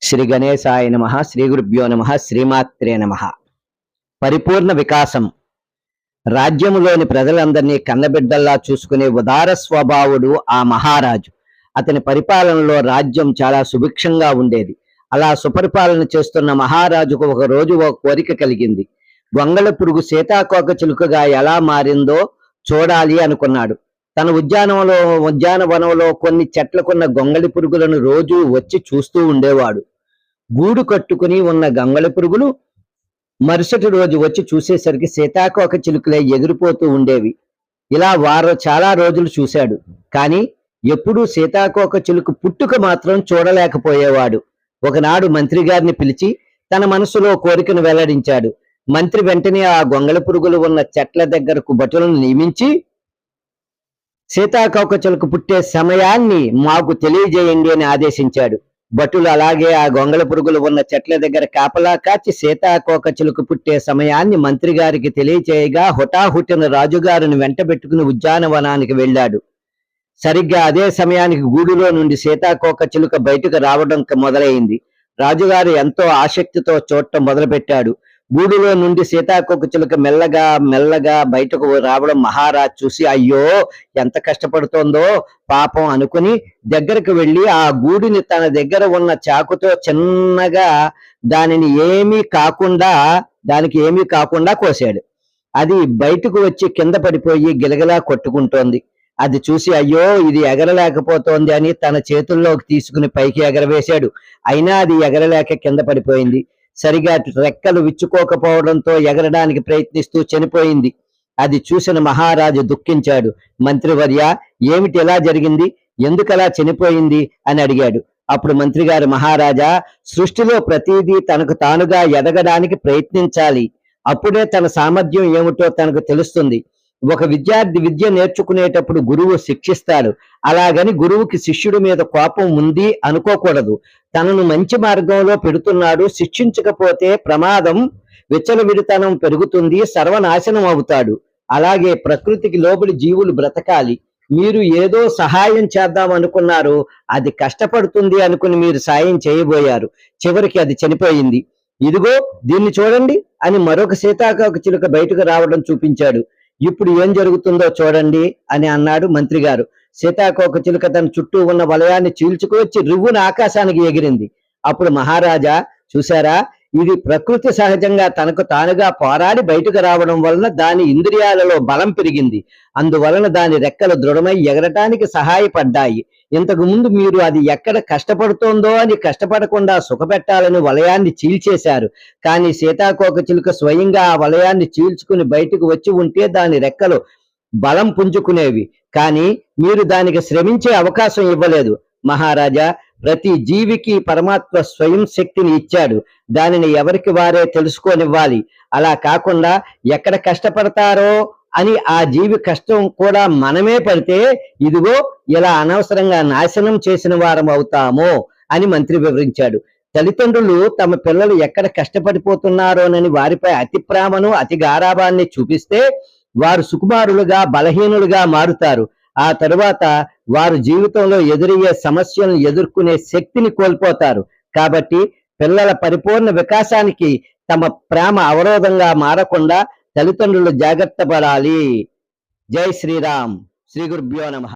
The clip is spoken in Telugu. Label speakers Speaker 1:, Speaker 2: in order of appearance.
Speaker 1: శ్రీ గణేశాయ నమః, శ్రీ గురుభ్యో నమః, శ్రీమాత్రే నమః. పరిపూర్ణ వికాసం. రాజ్యములోని ప్రజలందరినీ కన్నబిడ్డల్లా చూసుకునే ఉదార స్వభావుడు ఆ మహారాజు. అతని పరిపాలనలో రాజ్యం చాలా సుభిక్షంగా ఉండేది. అలా సుపరిపాలన చేస్తున్న మహారాజుకు ఒక రోజు ఒక కోరిక కలిగింది. గొంగళ పురుగు సీతాకోక చిలుకగా ఎలా మారిందో చూడాలి అనుకున్నాడు. తన ఉద్యానవనంలో కొన్ని చెట్లకున్న గొంగళి పురుగులను రోజు వచ్చి చూస్తూ ఉండేవాడు. గూడు కట్టుకుని ఉన్న గొంగళి పురుగులు మరుసటి రోజు వచ్చి చూసేసరికి సీతాకోక చిలుకలే ఎగిరిపోతూ ఉండేవి. ఇలా చాలా రోజులు చూశాడు. కానీ ఎప్పుడూ సీతాకోక చిలుక పుట్టుక మాత్రం చూడలేకపోయేవాడు. ఒకనాడు మంత్రి గారిని పిలిచి తన మనసులో కోరికను వెల్లడించాడు. మంత్రి వెంటనే ఆ గొంగళి పురుగులు ఉన్న చెట్ల దగ్గరకు భటులను నియమించి, సీతాకోక చిలుక పుట్టే సమయాన్ని మాకు తెలియజేయండి అని ఆదేశించాడు. భటులు అలాగే ఆ గొంగళి పురుగులు ఉన్న చెట్ల దగ్గర కాపలా కాచి సీతాకోక చిలుక పుట్టే సమయాన్ని మంత్రి గారికి తెలియచేయగా హుటాహుటిన రాజుగారిని వెంటబెట్టుకుని ఉద్యానవనానికి వెళ్ళాడు. సరిగ్గా అదే సమయానికి గూడులో నుండి సీతాకోక చిలుక బయటకు రావడం మొదలైంది. రాజుగారు ఎంతో ఆసక్తితో చూడటం మొదలుపెట్టాడు. గూడులో నుండి సీతాకోక చిలుక మెల్లగా మెల్లగా బయటకు రావడం మహారాజ్ చూసి, అయ్యో ఎంత కష్టపడుతోందో పాపం అనుకుని దగ్గరకు వెళ్ళి ఆ గూడిని తన దగ్గర ఉన్న చాకుతో చిన్నగా దానికి ఏమీ కాకుండా కోసాడు. అది బయటకు వచ్చి కింద పడిపోయి గిలగిలా కొట్టుకుంటోంది. అది చూసి, అయ్యో ఇది ఎగరలేకపోతోంది అని తన చేతుల్లోకి తీసుకుని పైకి ఎగరవేశాడు. అయినా అది ఎగరలేక కింద పడిపోయింది. సరిగా రెక్కలు విచ్చుకోకపోవడంతో ఎగరడానికి ప్రయత్నిస్తూ చనిపోయింది. అది చూసిన మహారాజు దుఃఖించాడు. మంత్రివర్య, ఏమిటి ఎలా జరిగింది, ఎందుకలా చనిపోయింది అని అడిగాడు. అప్పుడు మంత్రి గారు, మహారాజా, సృష్టిలో ప్రతిదీ తనకు తానుగా ఎదగడానికి ప్రయత్నించాలి. అప్పుడే తన సామర్థ్యం ఏమిటో తనకు తెలుస్తుంది. ఒక విద్యార్థి విద్య నేర్చుకునేటప్పుడు గురువు శిక్షిస్తాడు. అలాగని గురువుకి శిష్యుడి మీద కోపం ఉంది అనుకోకూడదు. తనను మంచి మార్గంలో పెడుతున్నాడు, శిక్షించకపోతే ప్రమాదం, విచ్చలవిడితనం పెరుగుతుంది, సర్వనాశనం అవుతాడు. అలాగే ప్రకృతికి లోబడి జీవులు బ్రతకాలి. మీరు ఏదో సహాయం చేద్దాం అనుకున్నారు, అది కష్టపడుతుంది అనుకుని మీరు సాయం చేయబోయారు. చివరికి అది చనిపోయింది. ఇదిగో దీన్ని చూడండి అని మరొక సీతాకోక చిలుక బయటకు రావడం చూపించాడు. ఇప్పుడు ఏం జరుగుతుందో చూడండి అని అన్నాడు మంత్రి గారు. సీతాకోక చిలుక తన చుట్టూ ఉన్న వలయాన్ని చీల్చుకువచ్చి రివ్వున ఆకాశానికి ఎగిరింది. అప్పుడు మహారాజా, చూశారా, ఇది ప్రకృతి సహజంగా తనకు తానుగా పోరాడి బయటకు రావడం వలన దాని ఇంద్రియాలలో బలం పెరిగింది. అందువలన దాని రెక్కలు దృఢమై ఎగరటానికి సహాయపడ్డాయి. ఇంతకు ముందు మీరు అది ఎక్కడ కష్టపడుతోందో అని కష్టపడకుండా సుఖపెట్టాలని వలయాన్ని చీల్చేశారు. కానీ సీతాకోక చిలుక స్వయంగా ఆ వలయాన్ని చీల్చుకుని బయటకు వచ్చి ఉంటే దాని రెక్కలు బలం పుంజుకునేవి. కానీ మీరు దానికి శ్రమించే అవకాశం ఇవ్వలేదు. మహారాజా, ప్రతి జీవికి పరమాత్మ స్వయం శక్తిని ఇచ్చాడు. దానిని ఎవరికి వారే తెలుసుకోనివ్వాలి. అలా కాకుండా ఎక్కడ కష్టపడతారో అని ఆ జీవి కష్టం కూడా మనమే పడితే ఇదిగో ఇలా అనవసరంగా నాశనం చేసిన వారం అవుతామో అని మంత్రి వివరించాడు. తల్లిదండ్రులు తమ పిల్లలు ఎక్కడ కష్టపడిపోతున్నారోనని వారిపై అతి ప్రేమను అతి గారాబాన్ని చూపిస్తే వారు సుకుమారులుగా బలహీనులుగా మారుతారు. ఆ తరువాత వారు జీవితంలో ఎదురయ్యే సమస్యలను ఎదుర్కొనే శక్తిని కోల్పోతారు. కాబట్టి పిల్లల పరిపూర్ణ వికాసానికి తమ ప్రేమ అవరోధంగా మారకుండా తల్లిదండ్రులు జాగ్రత్త పడాలి. జై శ్రీరామ్. శ్రీ గురుభ్యో నమః.